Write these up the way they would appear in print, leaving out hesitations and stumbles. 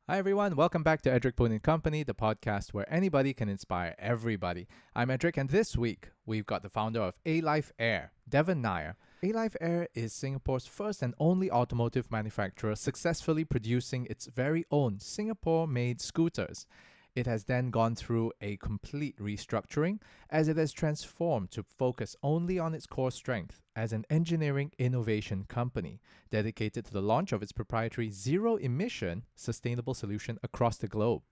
Hi everyone, welcome back to Edric, Poon and Company, the podcast where anybody can inspire everybody. I'm Edric, and this week we've got the founder of ALife Air, Devan Nair. ALife Air is Singapore's first and only automotive manufacturer successfully producing its very own Singapore-made scooters. It has then gone through a complete restructuring as it has transformed to focus only on its core strength as an engineering innovation company dedicated to the launch of its proprietary zero-emission sustainable solution across the globe.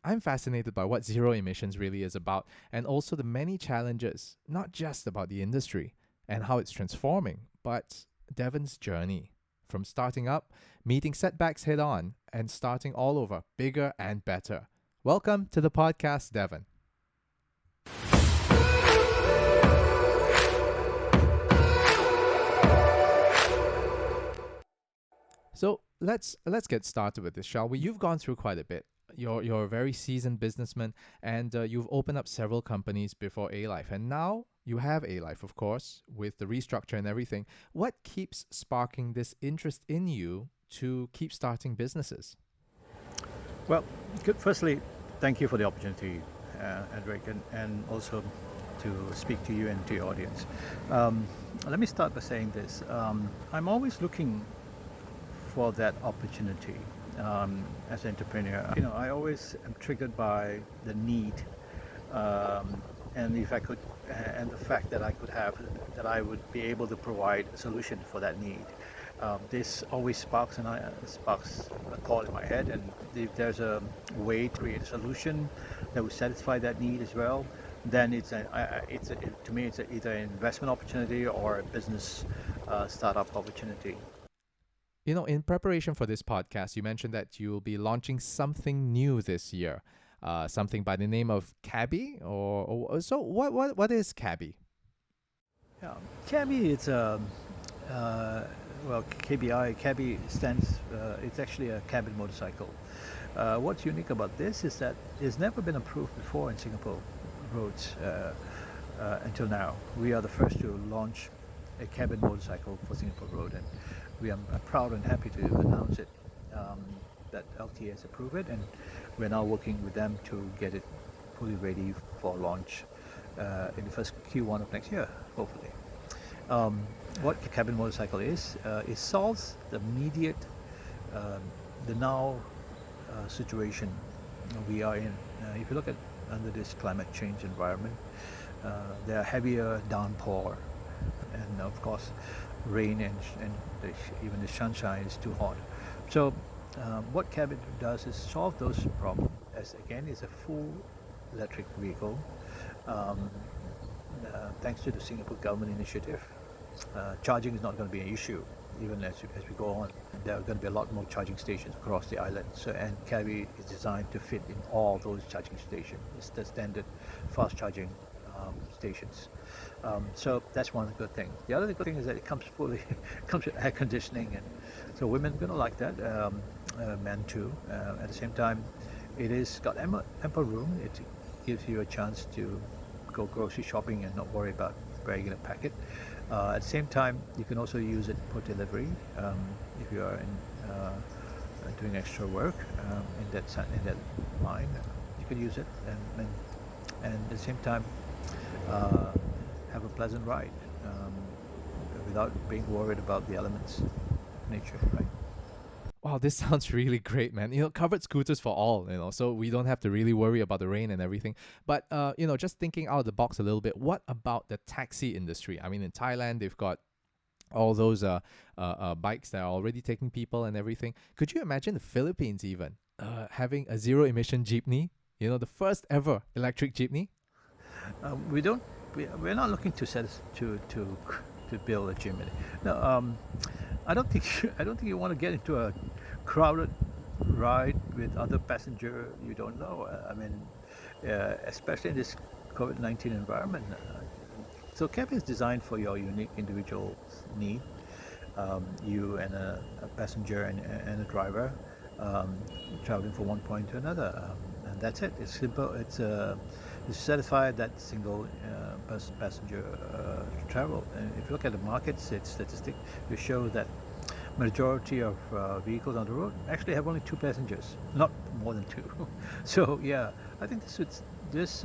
I'm fascinated by what zero emissions really is about and also the many challenges, not just about the industry and how it's transforming, but Devon's journey from starting up, meeting setbacks head on, and starting all over, bigger and better. Welcome to the podcast, Devan. So let's get started with this, shall we? You've gone through quite a bit. You're a very seasoned businessman, and you've opened up several companies before ALife, and now you have ALife, of course, with the restructure and everything. What keeps sparking this interest in you to keep starting businesses? Well, good. Firstly, thank you for the opportunity, Edric, and also to speak to you and to your audience. Let me start by saying this. I'm always looking for that opportunity as an entrepreneur. I always am triggered by the need, and if I could, and the fact that I would be able to provide a solution for that need. This always sparks a thought in my head, and if there's a way to create a solution that would satisfy that need as well, then to me it's either an investment opportunity or a business startup opportunity. In preparation for this podcast, you mentioned that you'll be launching something new this year, something by the name of Cabbie, so what is Cabbie? Yeah, Cabbie is Cabbie stands. It's actually a cabin motorcycle. What's unique about this is that it's never been approved before in Singapore roads until now. We are the first to launch a cabin motorcycle for Singapore road, and we are proud and happy to announce it that LTA has approved it, and we're now working with them to get it fully ready for launch in the first Q1 of next year, hopefully. What the cabin motorcycle is, it solves the immediate, the now situation we are in. If you look at under this climate change environment, there are heavier downpour, and of course, rain and even the sunshine is too hot. So, what Cabbie does is solve those problems. As again, it's a full electric vehicle. Thanks to the Singapore government initiative, charging is not going to be an issue. Even as we go on, there are going to be a lot more charging stations across the island. So, and Cabbie is designed to fit in all those charging stations. It's the standard fast charging stations. So that's one good thing. The other good thing is that it comes comes with air conditioning, and so women are going to like that. Men too. At the same time, it is got ample room. It gives you a chance to go grocery shopping and not worry about where you're going to pack it. At the same time, you can also use it for delivery if you are doing extra work in that line. You can use it and at the same time have a pleasant ride without being worried about the elements of nature, right? Wow, this sounds really great, man. Covered scooters for all, so we don't have to really worry about the rain and everything. But, just thinking out of the box a little bit, what about the taxi industry? I mean, in Thailand, they've got all those bikes that are already taking people and everything. Could you imagine the Philippines even having a zero-emission jeepney? The first ever electric jeepney? We're not looking to build a chimney. No, I don't think you want to get into a crowded ride with other passenger you don't know. Especially in this COVID-19 environment. So Cabbie is designed for your unique individual need. You and a passenger and a driver traveling from one point to another, and that's it. It's simple. It's satisfy that single passenger travel. And if you look at the markets, its statistic will show that majority of vehicles on the road actually have only two passengers. Not more than two. So yeah, I think this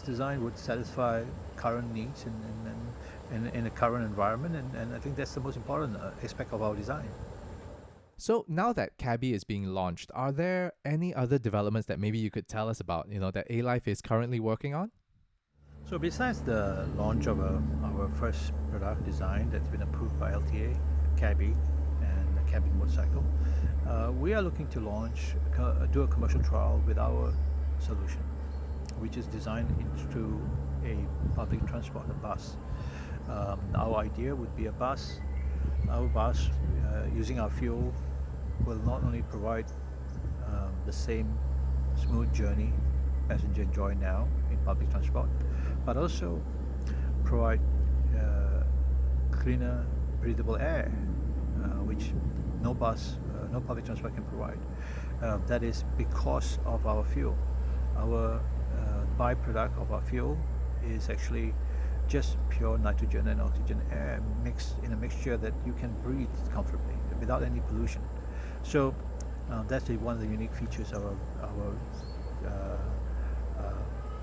design would satisfy current needs in the current environment, and I think that's the most important aspect of our design. So now that Cabbie is being launched, are there any other developments that maybe you could tell us about, that ALife is currently working on? So besides the launch of our first product design that's been approved by LTA, Cabbie, and the Cabbie motorcycle, we are looking to do a commercial trial with our solution, which is designed into a public transport, a bus. Our idea would be our bus, using our fuel, will not only provide the same smooth journey passenger enjoy now in public transport, but also provide cleaner, breathable air, which no public transport can provide. That is because of our fuel. Our byproduct of our fuel is actually just pure nitrogen and oxygen air mixed in a mixture that you can breathe comfortably without any pollution. So that's one of the unique features of our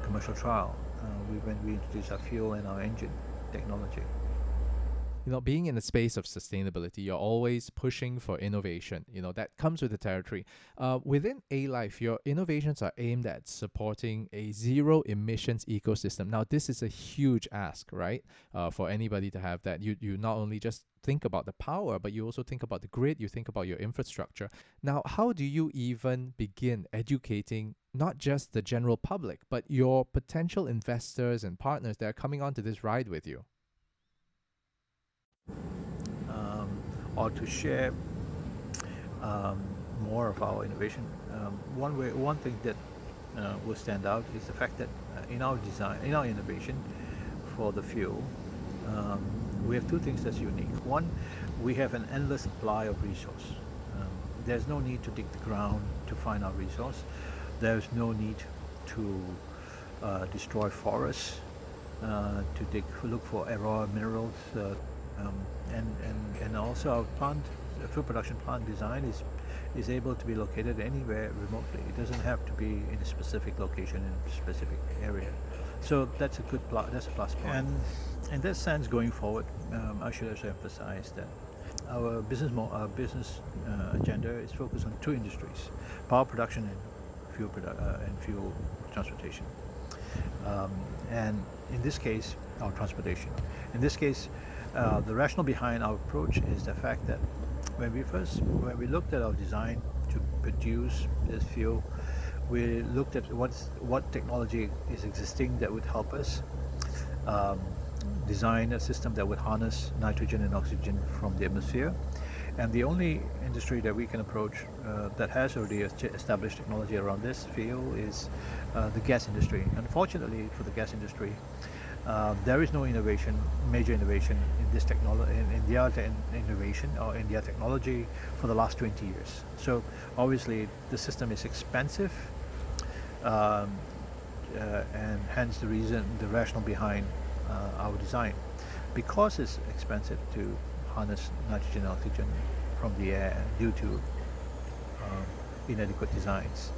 commercial trial when we introduce our fuel and our engine technology. Being in the space of sustainability, you're always pushing for innovation. That comes with the territory. Within ALife, your innovations are aimed at supporting a zero emissions ecosystem. Now, this is a huge ask, right? For anybody to have that. You not only just think about the power, but you also think about the grid, you think about your infrastructure. Now, how do you even begin educating not just the general public, but your potential investors and partners that are coming onto this ride with you? Or to share more of our innovation. One thing that will stand out is the fact that in our design, in our innovation for the fuel, we have two things that's unique. One, we have an endless supply of resource. There's no need to dig the ground to find our resource. There's no need to destroy forests to look for raw minerals. And also our fuel production plant design is able to be located anywhere remotely. It doesn't have to be in a specific location in a specific area. So that's a that's a plus point. And in that sense, going forward, I should also emphasize that our business agenda is focused on two industries: power production and fuel transportation. And in this case, our transportation. In this case, the rationale behind our approach is the fact that when we looked at our design to produce this fuel, we looked at what technology is existing that would help us design a system that would harness nitrogen and oxygen from the atmosphere. And the only industry that we can approach that has already established technology around this field is the gas industry. Unfortunately for the gas industry, there is no major innovation in this technology, in their innovation or in their technology for the last 20 years. So obviously the system is expensive, and hence the rationale behind our design. Because it's expensive to harness nitrogen and oxygen from the air due to inadequate designs,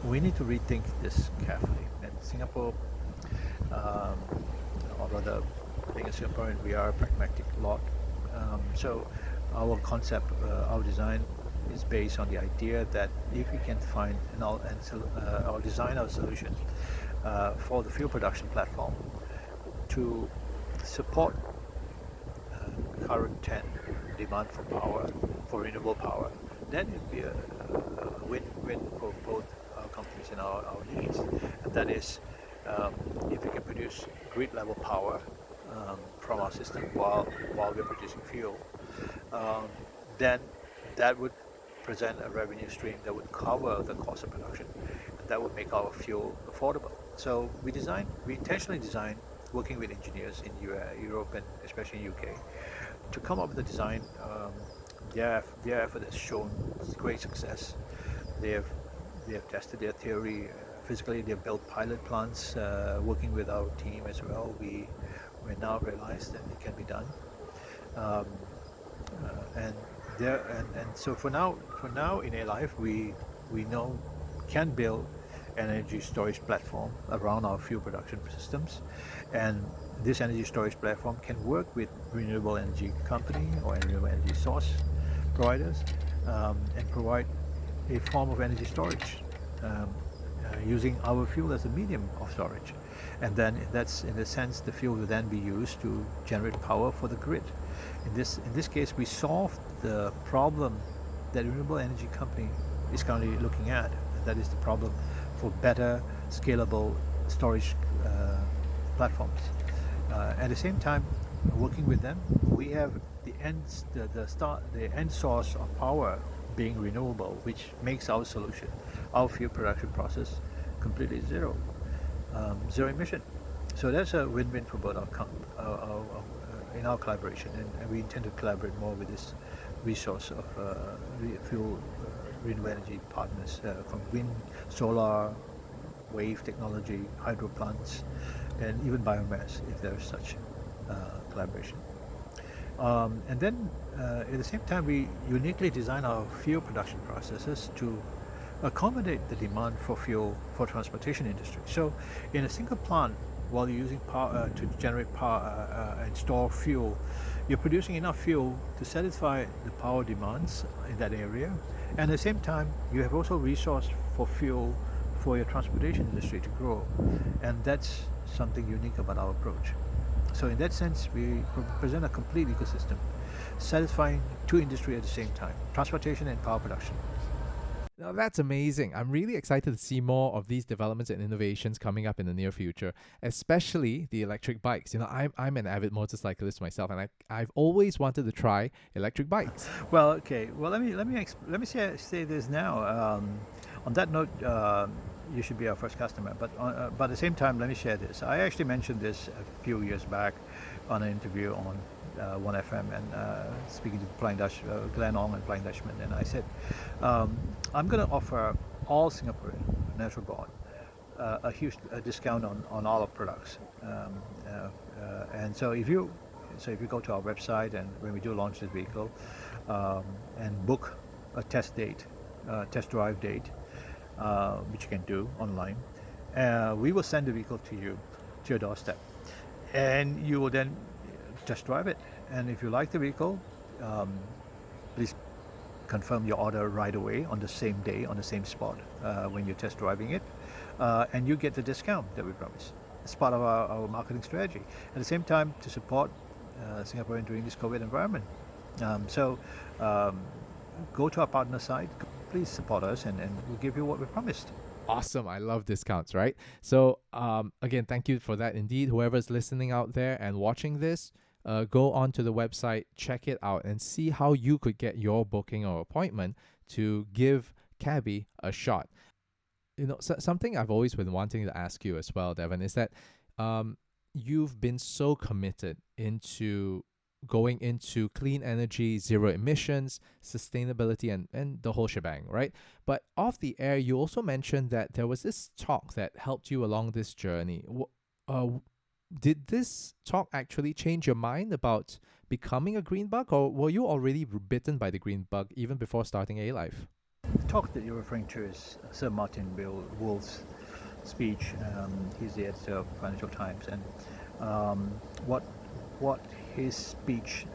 we need to rethink this carefully. And Singapore, or rather, being a Singaporean, we are a pragmatic lot. So our concept, our design is based on the idea that if we can find or design our solution for the fuel production platform to support current demand for power, for renewable power, then it would be a win-win for both our companies and our needs. And that is, if we can produce grid level power from our system while we're producing fuel, then that would present a revenue stream that would cover the cost of production, and that would make our fuel affordable. So we intentionally designed, working with engineers in Europe and especially in UK, to come up with a design. Their effort has shown great success. They have tested their theory physically. They have built pilot plants, working with our team as well. We now realize that it can be done. And so for now in ALife, we know can build an energy storage platform around our fuel production systems, and this energy storage platform can work with renewable energy company or renewable energy source providers, and provide a form of energy storage, using our fuel as a medium of storage. And then that's, in a sense, the fuel will then be used to generate power for the grid. In this case, we solved the problem that renewable energy company is currently looking at. That is the problem for better scalable storage platforms. At the same time, working with them, we have the end source of power being renewable, which makes our solution, our fuel production process, completely zero emission. So that's a win-win for both in our collaboration, and we intend to collaborate more with this resource of fuel renewable energy partners, from wind, solar, wave technology, hydro plants, and even biomass, if there is such collaboration. And then at the same time, we uniquely design our fuel production processes to accommodate the demand for fuel for transportation industry. So in a single plant, while you're using power to generate power and store fuel, you're producing enough fuel to satisfy the power demands in that area, and at the same time you have also resource for fuel for your transportation industry to grow. And that's something unique about our approach. So in that sense, we present a complete ecosystem satisfying two industries at the same time: transportation and power production. Now that's amazing. I'm really excited to see more of these developments and innovations coming up in the near future, especially the electric bikes. I'm an avid motorcyclist myself, and I've always wanted to try electric bikes. Well, okay. Well, let me say this now. On that note, you should be our first customer. But at the same time, let me share this. I actually mentioned this a few years back on an interview on 1FM, and speaking to Glenn Ong and Flying Dutchman, and I said, I'm going to offer all Singaporean natural born a huge discount on all our products. And so if you go to our website, and when we do launch this vehicle, and book a test drive date, which you can do online, we will send the vehicle to you, to your doorstep, and you will then test drive it. And if you like the vehicle, please confirm your order right away, on the same day, on the same spot, when you're test driving it, and you get the discount that we promise. It's part of our marketing strategy. At the same time, to support Singaporeans during this COVID environment. So go to our partner site, please support us, and we'll give you what we promised. Awesome. I love discounts, right? So again, thank you for that indeed. Whoever's listening out there and watching this, go on to the website, check it out, and see how you could get your booking or appointment to give Cabbie a shot. Something I've always been wanting to ask you as well, Devan, is that you've been so committed into going into clean energy, zero emissions, sustainability, and the whole shebang, right? But off the air, you also mentioned that there was this talk that helped you along this journey. Did this talk actually change your mind about becoming a greenbug, or were you already bitten by the greenbug even before starting ALife? The talk that you're referring to is Sir Martin Wolf's speech. He's the editor of Financial Times, and what his speech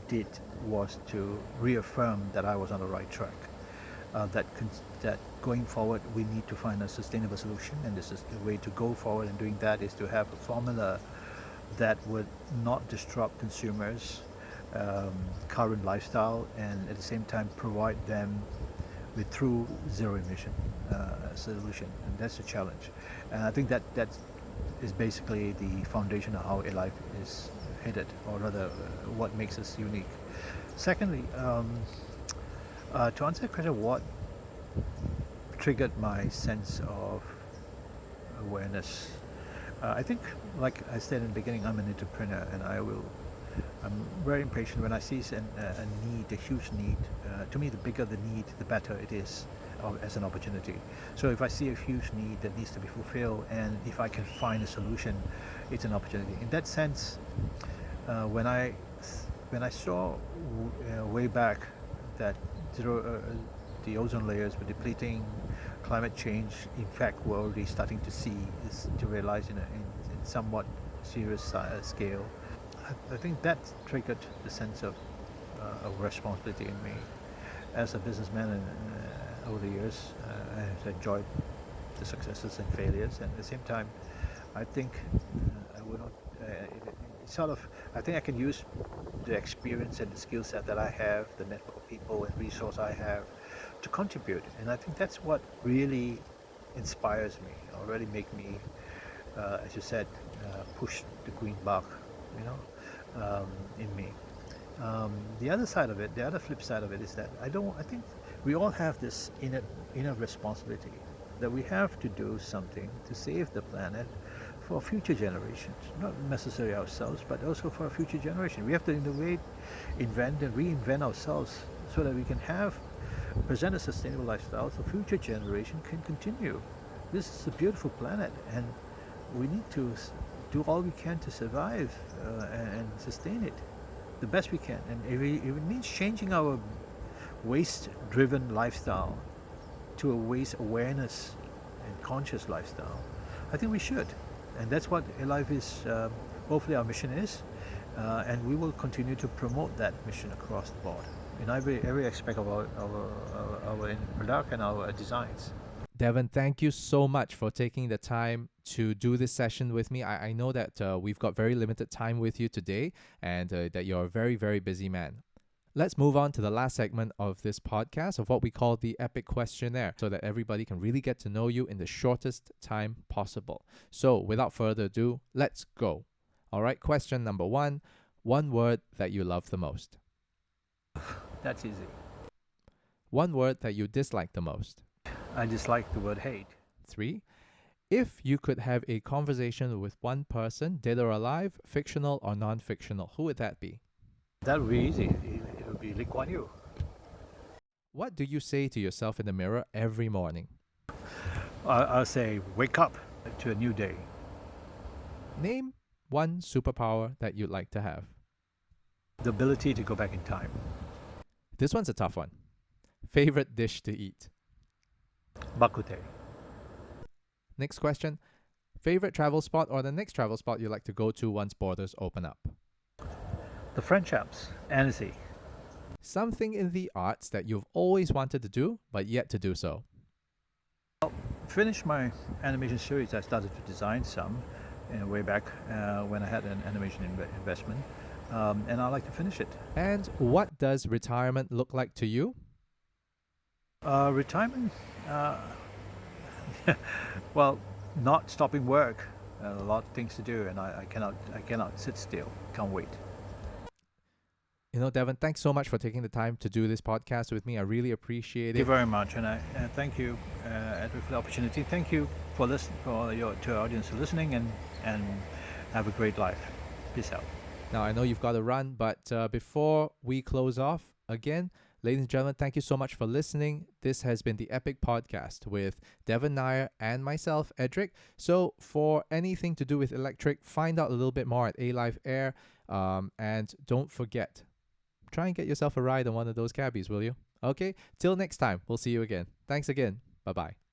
did was to reaffirm that I was on the right track. That going forward, we need to find a sustainable solution, and this is the way to go forward. And doing that is to have a formula that would not disrupt consumers' current lifestyle, and at the same time provide them with true zero emission solution. And that's a challenge. And I think that is basically the foundation of how ALife is headed, or rather, what makes us unique. Secondly, to answer the question, what triggered my sense of awareness, I think, like I said in the beginning, I'm an entrepreneur, and I'm very impatient when I see a huge need. To me, the bigger the need, the better it is as an opportunity. So if I see a huge need that needs to be fulfilled, and if I can find a solution, it's an opportunity. In that sense, when I saw way back that the ozone layers were depleting, climate change, in fact, we're already starting to see is to realize in somewhat serious scale. I think that triggered the sense of responsibility in me. As a businessman over the years, I have enjoyed the successes and failures, and at the same time, I think I would not. Sort of, I think I can use the experience and the skill set that I have, the network of people and resource I have, to contribute. And I think that's what really inspires me, or really make me, as you said, push the green bug, in me. The other side of it, the other flip side of it is that I think we all have this inner responsibility that we have to do something to save the planet for future generations, not necessarily ourselves, but also for a future generation. We have to innovate, invent and reinvent ourselves so that we can present a sustainable lifestyle so future generation can continue. This is a beautiful planet, and we need to do all we can to survive and sustain it the best we can. And if it means changing our waste-driven lifestyle to a waste awareness and conscious lifestyle, I think we should. And that's what ALife is, hopefully our mission is, and we will continue to promote that mission across the board in every aspect of our product and our designs. Devan, thank you so much for taking the time to do this session with me. I know that we've got very limited time with you today, and that you're a very, very busy man. Let's move on to the last segment of this podcast, of what we call the Epic Questionnaire, so that everybody can really get to know you in the shortest time possible. So without further ado, let's go. All right, question number 1. One word that you love the most. That's easy. One word that you dislike the most. I dislike the word hate. 3. If you could have a conversation with one person, dead or alive, fictional or non-fictional, who would that be? That would be easy. It would be Lee Kuan Yew. What do you say to yourself in the mirror every morning? I'll say, wake up to a new day. Name one superpower that you'd like to have. The ability to go back in time. This one's a tough one. Favorite dish to eat? Bak kut teh. Next question. Favorite travel spot or the next travel spot you'd like to go to once borders open up? The French Alps, Annecy. Something in the arts that you've always wanted to do, but yet to do so. Finished my animation series. I started to design some way back when I had an animation investment, and I'd like to finish it. And what does retirement look like to you? Retirement, well, not stopping work. A lot of things to do, and I cannot sit still. Can't wait. Devan, thanks so much for taking the time to do this podcast with me. I really appreciate it. Thank you very much, and I thank you, Edric, for the opportunity. Thank you to our audience for listening, and have a great life. Peace out. Now, I know you've got to run, but before we close off, again, ladies and gentlemen, thank you so much for listening. This has been the Epic Podcast with Devan Nair and myself, Edric. So for anything to do with electric, find out a little bit more at ALife Air, and don't forget, try and get yourself a ride on one of those cabbies, will you? Okay, till next time, we'll see you again. Thanks again. Bye-bye.